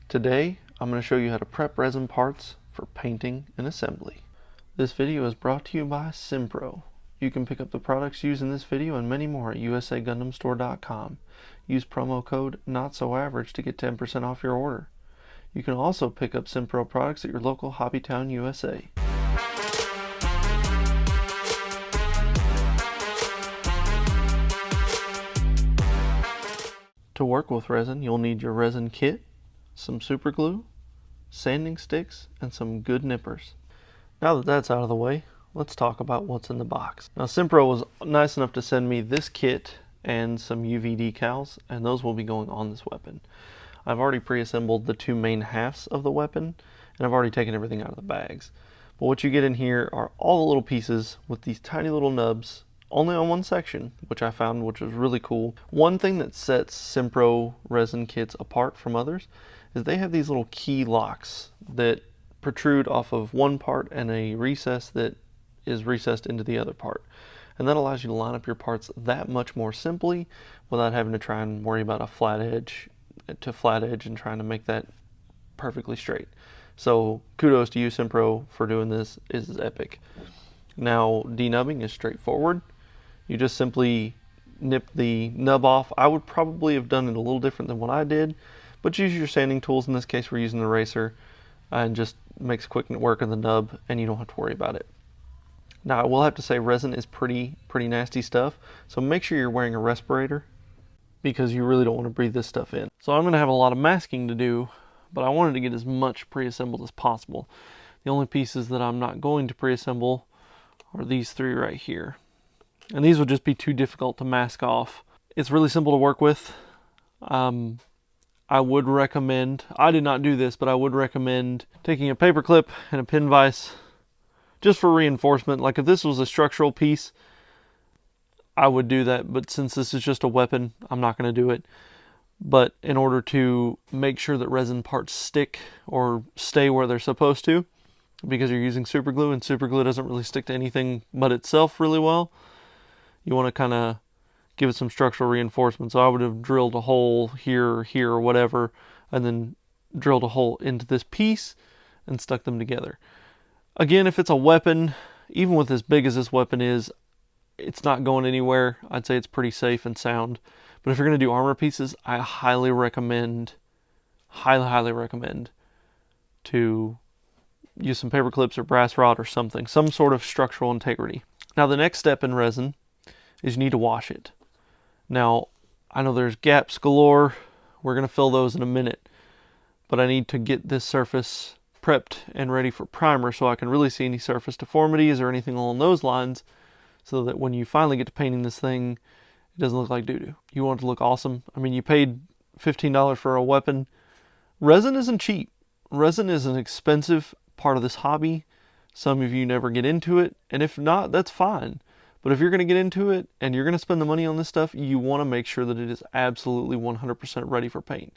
Today, I'm going to show you how to prep resin parts for painting and assembly. This video is brought to you by SIMPro. You can pick up the products used in this video and many more at usagundamstore.com. Use promo code NOTSOAVERAGE to get 10% off your order. You can also pick up SIMPro products at your local Hobbytown USA. To work with resin, you'll need your resin kit, some super glue, sanding sticks, and some good nippers. Now that that's out of the way, let's talk about what's in the box. Now SIMPro was nice enough to send me this kit and some UV decals, and those will be going on this weapon. I've already pre-assembled the two main halves of the weapon, and I've already taken everything out of the bags. But what you get in here are all the little pieces with these tiny little nubs, only on one section, which I found, which was really cool. One thing that sets SIMPro resin kits apart from others is they have these little key locks that protrude off of one part and a recess that is recessed into the other part. And that allows you to line up your parts that much more simply without having to try and worry about a flat edge to flat edge and trying to make that perfectly straight. So kudos to you, SIMPro, for doing this. It is epic. Now denubbing is straightforward. You just simply nip the nub off. I would probably have done it a little different than what I did, but use your sanding tools. In this case, we're using the eraser, and just makes quick work of the nub, and you don't have to worry about it. Now, I will have to say resin is pretty nasty stuff, so make sure you're wearing a respirator because you really don't want to breathe this stuff in. So I'm going to have a lot of masking to do, but I wanted to get as much pre-assembled as possible. The only pieces that I'm not going to pre-assemble are these three right here. And these would just be too difficult to mask off. It's really simple to work with. I would recommend, I did not do this, but I would recommend taking a paper clip and a pin vise just for reinforcement. Like if this was a structural piece, I would do that, but since this is just a weapon, I'm not going to do it. But in order to make sure that resin parts stick or stay where they're supposed to, because you're using super glue, and super glue doesn't really stick to anything but itself really well, you want to kind of give it some structural reinforcement. So I would have drilled a hole here or whatever, and then drilled a hole into this piece and stuck them together. Again, if it's a weapon, even with as big as this weapon is, it's not going anywhere. I'd say it's pretty safe and sound. But if you're going to do armor pieces, I highly recommend to use some paper clips or brass rod or something, some sort of structural integrity. Now the next step in resin is you need to wash it. Now, I know there's gaps galore. We're going to fill those in a minute. But I need to get this surface prepped and ready for primer so I can really see any surface deformities or anything along those lines, so that when you finally get to painting this thing, it doesn't look like doo-doo. You want it to look awesome. I mean, you paid $15 for a weapon. Resin isn't cheap. Resin is an expensive part of this hobby. Some of you never get into it, and if not, that's fine. But if you're going to get into it and you're going to spend the money on this stuff, you want to make sure that it is absolutely 100% ready for paint.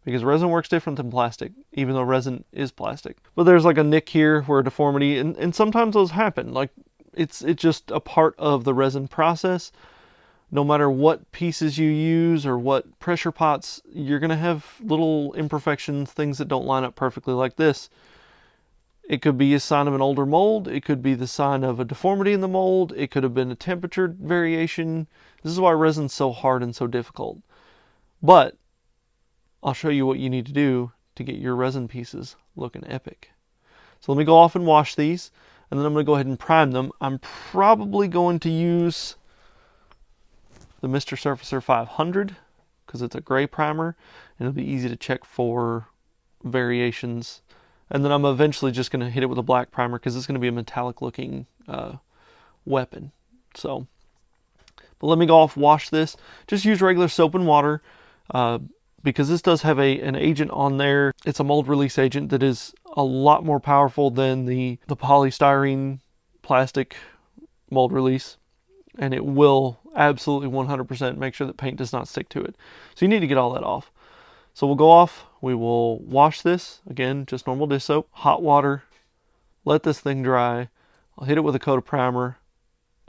Because resin works different than plastic, even though resin is plastic. But there's like a nick here where a deformity, and sometimes those happen. Like it's just a part of the resin process. No matter what pieces you use or what pressure pots, you're going to have little imperfections, things that don't line up perfectly like this. It could be a sign of an older mold. It could be the sign of a deformity in the mold. It could have been a temperature variation. This is why resin's so hard and so difficult. But I'll show you what you need to do to get your resin pieces looking epic. So let me go off and wash these, and then I'm going to go ahead and prime them. I'm probably going to use the Mr. Surfacer 500 because it's a gray primer, and it'll be easy to check for variations. And then I'm eventually just going to hit it with a black primer because it's going to be a metallic looking weapon. So, but let me go off, wash this. Just use regular soap and water because this does have an agent on there. It's a mold release agent that is a lot more powerful than the polystyrene plastic mold release. And it will absolutely 100% make sure that paint does not stick to it. So you need to get all that off. So we'll go off, we will wash this, again, just normal dish soap, hot water, let this thing dry, I'll hit it with a coat of primer,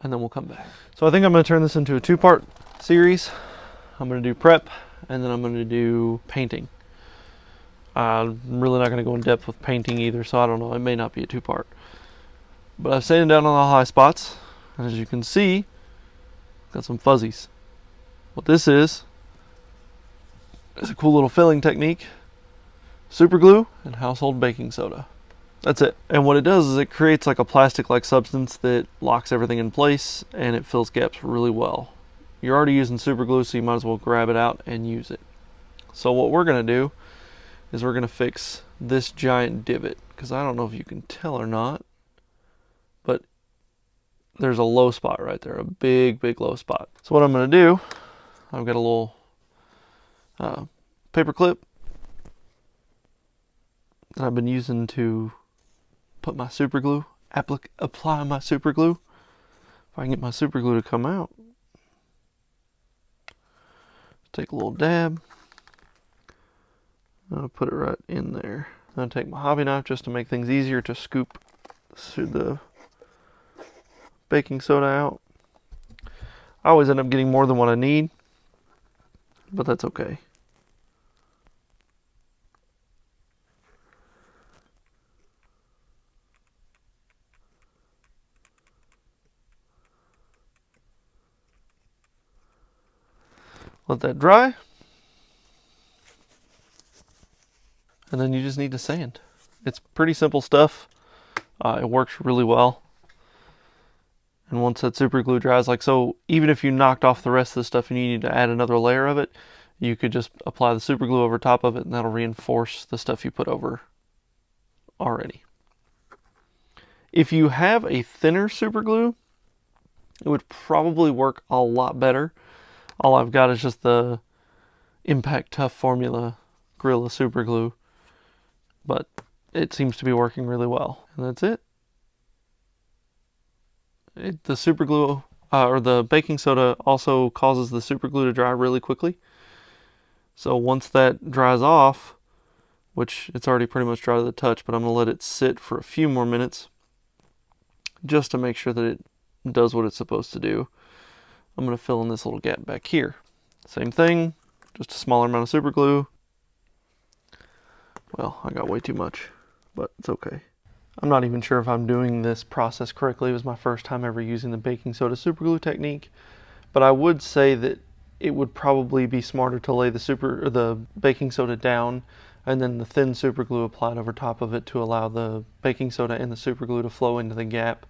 and then we'll come back. So I think I'm going to turn this into a two-part series. I'm going to do prep, and then I'm going to do painting. I'm really not going to go in depth with painting either, so I don't know. It may not be a two-part. But I've sanded down on the high spots, and as you can see, got some fuzzies. What this is a cool little filling technique, super glue and household baking soda. That's it. And what it does is it creates like a plastic-like substance that locks everything in place, and it fills gaps really well. You're already using super glue, so you might as well grab it out and use it. So what we're going to do is we're going to fix this giant divot, because I don't know if you can tell or not, but there's a low spot right there, a big low spot. So what I'm going to do, I've got a little paper clip that I've been using to put my super glue, apply my super glue. If I can get my super glue to come out, take a little dab. I'll put it right in there. I'm going to take my hobby knife just to make things easier to scoop the baking soda out. I always end up getting more than what I need, but that's okay. Let that dry. And then you just need to sand. It's pretty simple stuff. It works really well. And once that super glue dries, like so, even if you knocked off the rest of the stuff and you need to add another layer of it, you could just apply the super glue over top of it, and that'll reinforce the stuff you put over already. If you have a thinner super glue, it would probably work a lot better. All I've got is just the Impact Tough Formula Gorilla Super Glue, but it seems to be working really well. And that's it. The super glue, or the baking soda, also causes the super glue to dry really quickly. So once that dries off, which it's already pretty much dry to the touch, but I'm going to let it sit for a few more minutes just to make sure that it does what it's supposed to do. I'm going to fill in this little gap back here. Same thing, just a smaller amount of super glue. Well, I got way too much, but it's okay. I'm not even sure if I'm doing this process correctly. It was my first time ever using the baking soda super glue technique, but I would say that it would probably be smarter to lay the baking soda down and then the thin super glue applied over top of it to allow the baking soda and the super glue to flow into the gap.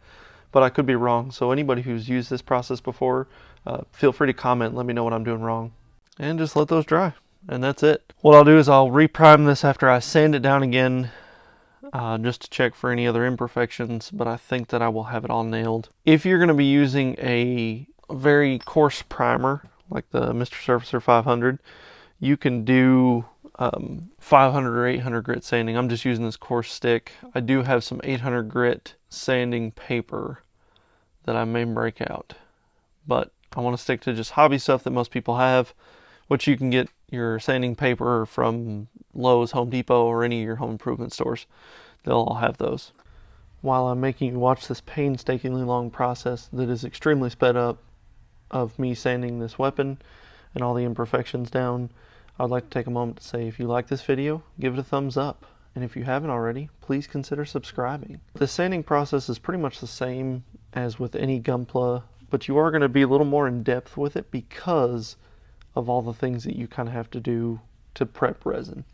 But I could be wrong, so anybody who's used this process before, feel free to comment, let me know what I'm doing wrong. And just let those dry, and that's it. What I'll do is I'll reprime this after I sand it down again, just to check for any other imperfections, but I think that I will have it all nailed. If you're going to be using a very coarse primer, like the Mr. Surfacer 500, you can do 500 or 800 grit sanding. I'm just using this coarse stick. I do have some 800 grit sanding paper that I may break out, but I want to stick to just hobby stuff that most people have, which you can get your sanding paper from Lowe's, Home Depot, or any of your home improvement stores. They'll all have those. While I'm making you watch this painstakingly long process that is extremely sped up of me sanding this weapon and all the imperfections down, I'd like to take a moment to say, if you like this video, give it a thumbs up. And if you haven't already, please consider subscribing. The sanding process is pretty much the same as with any Gunpla, but you are going to be a little more in depth with it because of all the things that you kind of have to do to prep resin.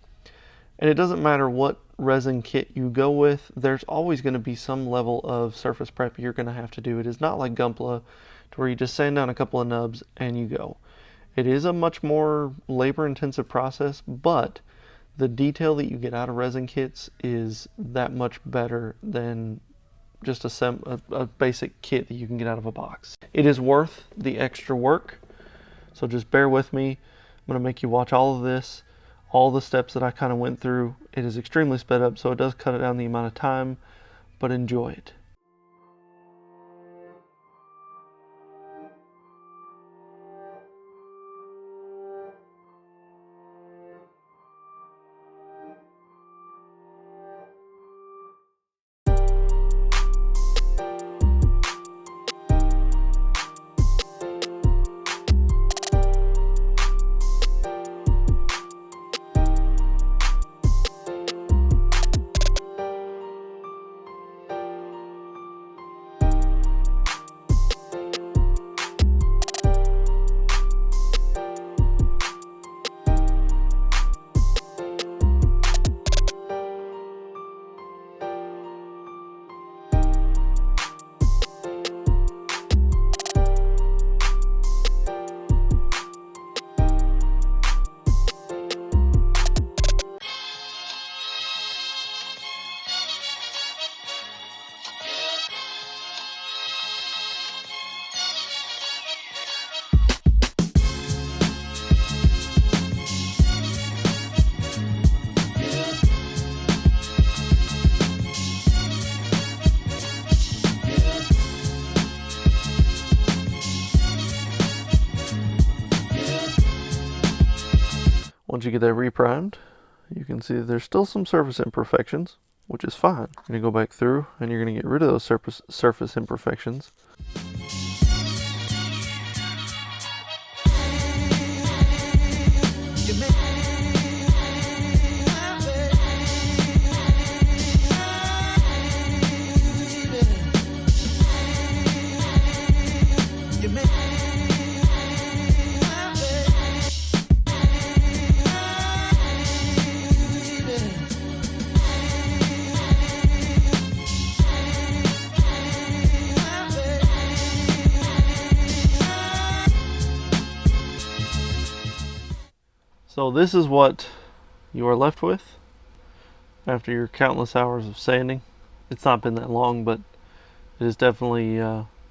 And it doesn't matter what resin kit you go with, there's always going to be some level of surface prep you're going to have to do. It is not like Gunpla, to where you just sand down a couple of nubs and you go. It is a much more labor-intensive process, but the detail that you get out of resin kits is that much better than just a basic kit that you can get out of a box. It is worth the extra work, so just bear with me. I'm going to make you watch all of this, all the steps that I kind of went through. It is extremely sped up, so it does cut down the amount of time, but enjoy it. Once you get that reprimed, you can see that there's still some surface imperfections, which is fine. You're going to go back through and you're going to get rid of those surface imperfections. So this is what you are left with after your countless hours of sanding. It's not been that long, but it is definitely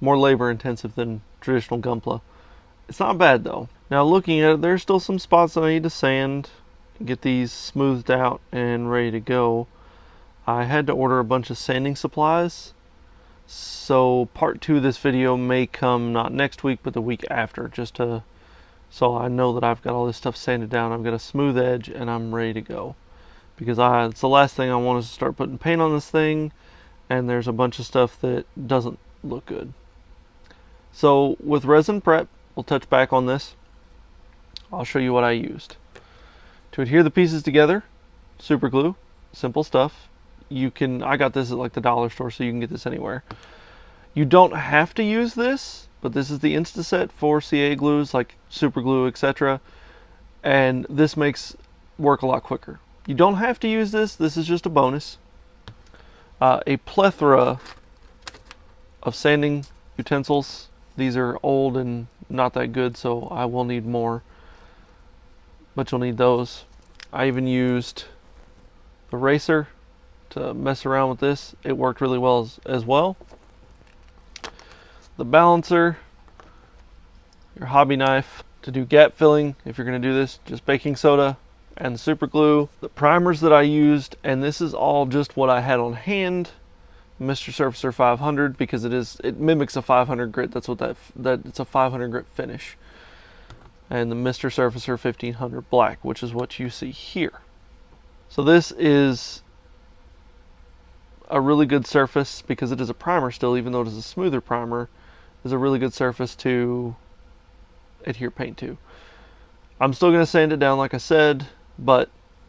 more labor intensive than traditional Gunpla. It's not bad though. Now looking at it, there's still some spots that I need to sand, get these smoothed out and ready to go. I had to order a bunch of sanding supplies, so part 2 of this video may come not next week but the week after, just to so I know that I've got all this stuff sanded down, I've got a smooth edge, and I'm ready to go. Because it's the last thing I want is to start putting paint on this thing, and there's a bunch of stuff that doesn't look good. So with resin prep, we'll touch back on this. I'll show you what I used. To adhere the pieces together, super glue, simple stuff. I got this at like the dollar store, so you can get this anywhere. You don't have to use this, but this is the Instaset for CA glues like super glue, etc. And this makes work a lot quicker. You don't have to use this. This is just a bonus. A plethora of sanding utensils. These are old and not that good, so I will need more. But you'll need those. I even used the eraser to mess around with this. It worked really well as well. The balancer, your hobby knife to do gap filling if you're going to do this, just baking soda and super glue. The primers that I used, and this is all just what I had on hand. Mr. Surfacer 500, because it mimics a 500 grit. That's what it's a 500 grit finish. And the Mr. Surfacer 1500 black, which is what you see here. So this is a really good surface because it is a primer still, even though it is a smoother primer. Is a really good surface to adhere paint to. I'm still going to sand it down like I said, but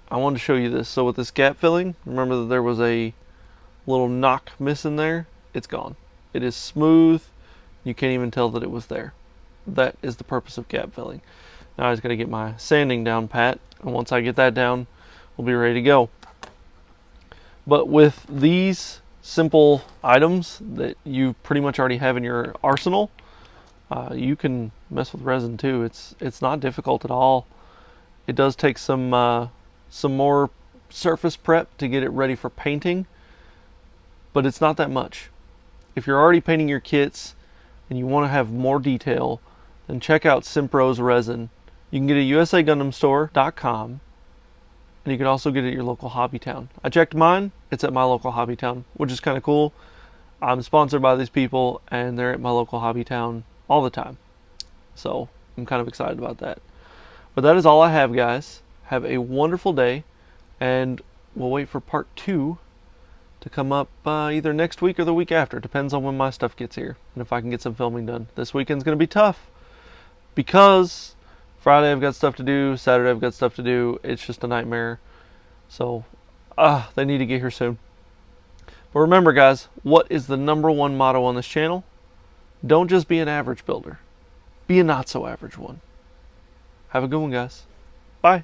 I wanted to show you this. So with this gap filling, remember that there was a little knock missing there. It's gone. It is smooth. You can't even tell that it was there. That is the purpose of gap filling. Now I just got to get my sanding down pat, and once I get that down, we'll be ready to go. But with these simple items that you pretty much already have in your arsenal, you can mess with resin too. It's not difficult at all. It does take some more surface prep to get it ready for painting, but it's not that much. If you're already painting your kits and you want to have more detail, then check out SIMPro's resin. You can get it at usagundamstore.com. And you can also get it at your local hobby town. I checked mine. It's at my local hobby town, which is kind of cool. I'm sponsored by these people, and they're at my local hobby town all the time. So I'm kind of excited about that. But that is all I have, guys. Have a wonderful day, and we'll wait for part 2 to come up either next week or the week after. Depends on when my stuff gets here and if I can get some filming done. This weekend's going to be tough because Friday I've got stuff to do, Saturday I've got stuff to do. It's just a nightmare. So, they need to get here soon. But remember, guys, what is the #1 motto on this channel? Don't just be an average builder. Be a not so average one. Have a good one, guys. Bye.